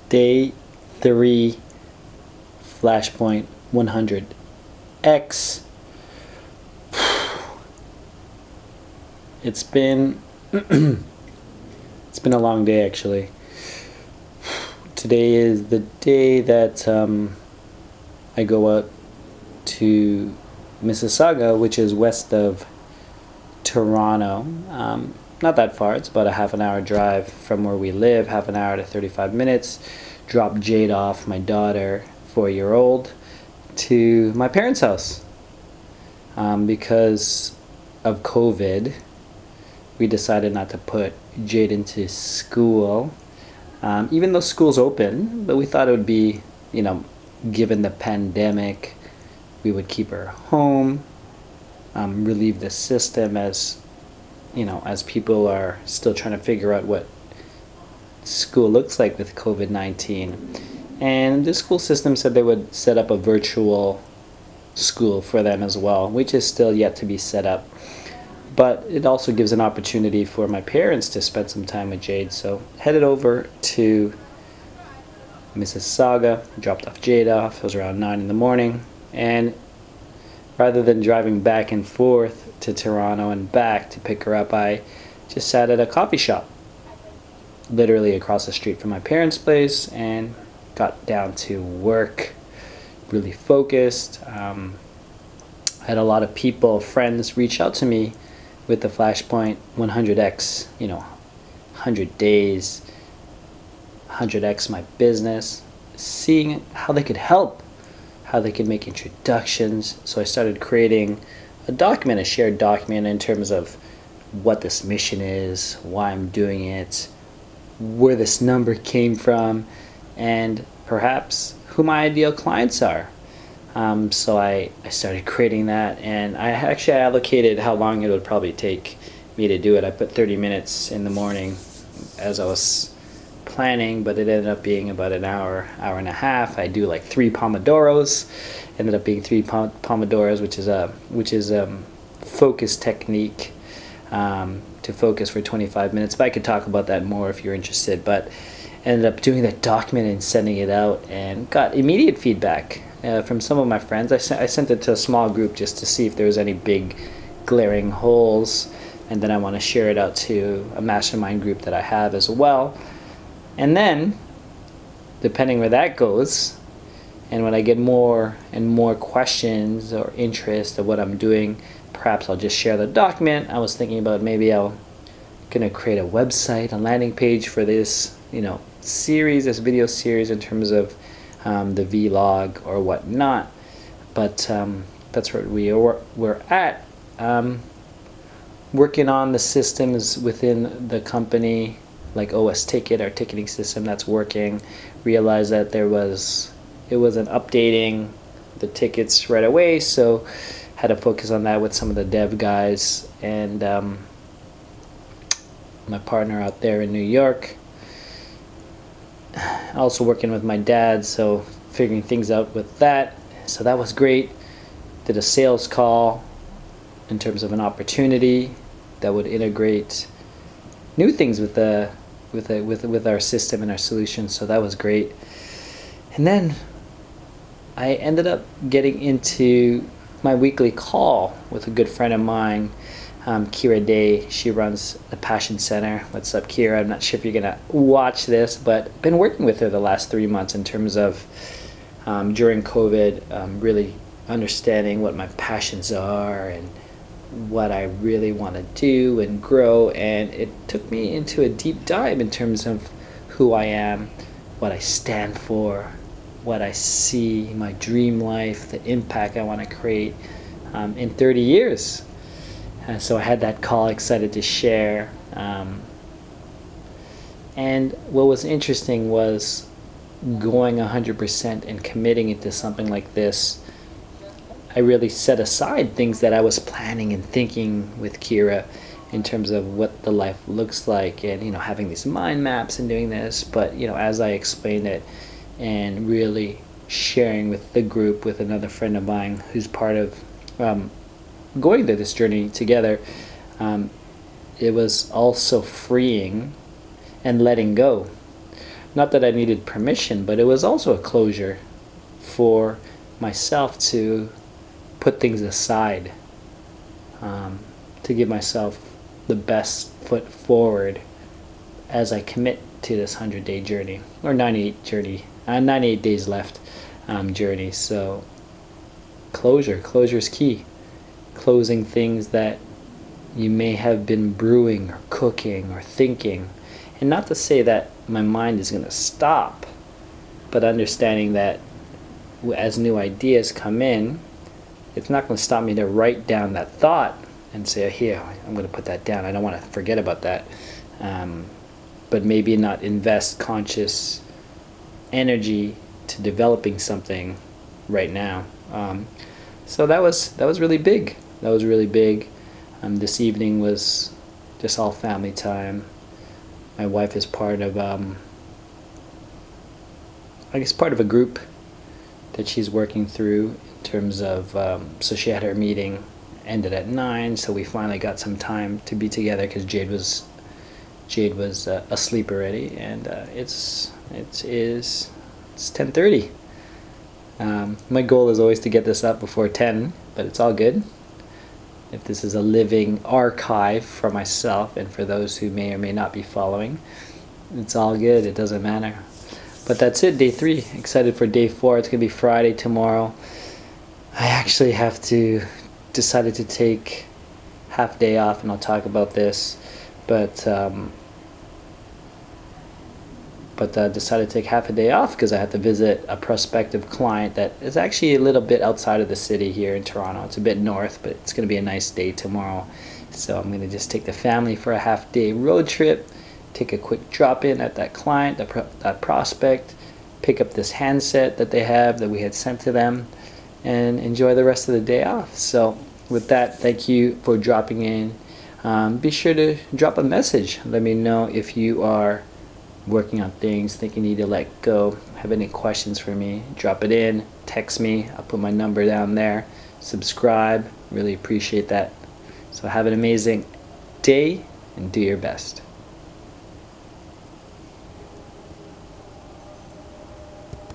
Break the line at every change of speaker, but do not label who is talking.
Day 3 Flashpoint 100X. It's been it's been a long day actually. Today is the day that I go up to Mississauga, which is west of Toronto. Not that far, it's about a half an hour drive from where we live, half an hour to 35 minutes. Drop Jade off, my daughter, 4-year-old, to my parents' house. Because of COVID, we decided not to put Jade into school, even though school's open, but we thought it would be, given the pandemic, we would keep her home, relieve the system as people are still trying to figure out what school looks like with COVID-19. And the school system said they would set up a virtual school for them as well, which is still yet to be set up. But it also gives an opportunity for my parents to spend some time with Jade. So headed over to Mississauga, dropped off Jade off. It was around 9 in the morning. And rather than driving back and forth to Toronto and back to pick her up, I just sat at a coffee shop literally across the street from my parents' place and got down to work, really focused. I had a lot of people, friends, reach out to me with the Flashpoint 100X, 100 days, 100X my business, seeing how they could help, how they could make introductions. So I started creating a document, a shared document in terms of what this mission is, why I'm doing it, where this number came from, and perhaps who my ideal clients are. So I started creating that, and I actually allocated how long it would probably take me to do it. I put 30 minutes in the morning as I was planning, but it ended up being about an hour, hour and a half. I do like 3 Pomodoros. Ended up being 3 Pomodoros, which is a focus technique to focus for 25 minutes. But I could talk about that more if you're interested. But ended up doing that document and sending it out, and got immediate feedback from some of my friends. I sent it to a small group just to see if there was any big glaring holes, and then I want to share it out to a mastermind group that I have as well. And then, depending where that goes, and when I get more and more questions or interest of what I'm doing, perhaps I'll just share the document. I was thinking about maybe I'm gonna create a website, a landing page for this, series, this video series in terms of the vlog or whatnot. But that's where we're at. Working on the systems within the company, like OS Ticket, our ticketing system that's working. Realized that it wasn't updating the tickets right away, so had to focus on that with some of the dev guys and my partner out there in New York. Also working with my dad, so figuring things out with that. So that was great. Did a sales call in terms of an opportunity that would integrate new things with our system and our solution. So that was great. And then I ended up getting into my weekly call with a good friend of mine, Kira Day. She runs the Passion Center. What's up, Kira? I'm not sure if you're gonna watch this, but been working with her the last 3 months in terms of during COVID, really understanding what my passions are and what I really want to do and grow. And it took me into a deep dive in terms of who I am, what I stand for, what I see, my dream life, the impact I want to create in 30 years. So I had that call, excited to share. And what was interesting was going 100% and committing it to something like this. I really set aside things that I was planning and thinking with Kira in terms of what the life looks like, and having these mind maps and doing this. But as I explained it and really sharing with the group, with another friend of mine who's part of going through this journey together, it was also freeing and letting go. Not that I needed permission, but it was also a closure for myself to put things aside, to give myself the best foot forward as I commit to this 100-day journey, or 98 days left journey. So closure is key. Closing things that you may have been brewing or cooking or thinking. And not to say that my mind is going to stop, but understanding that as new ideas come in, it's not going to stop me to write down that thought and say, here, I'm going to put that down. I don't want to forget about that. But maybe not invest conscious energy to developing something right now. So that was really big. That was really big. This evening was just all family time. My wife is part of, part of a group that she's working through in terms of, so she had her meeting, ended at 9, so we finally got some time to be together because Jade was asleep already, and it's 10:30. My goal is always to get this up before 10, but it's all good. If this is a living archive for myself and for those who may or may not be following, it's all good. It doesn't matter. But that's it, day 3. Excited for day 4. It's going to be Friday tomorrow. I actually decided to take half day off, and I'll talk about this. But decided to take half a day off because I had to visit a prospective client that is actually a little bit outside of the city here in Toronto. It's a bit north, but it's going to be a nice day tomorrow. So I'm going to just take the family for a half-day road trip, take a quick drop-in at that client, that prospect, pick up this handset that they have that we had sent to them, and enjoy the rest of the day off. So with that, thank you for dropping in. Be sure to drop a message. Let me know if you are working on things, think you need to let go, have any questions for me, drop it in, text me. I'll put my number down there. Subscribe, really appreciate that. So have an amazing day and do your best.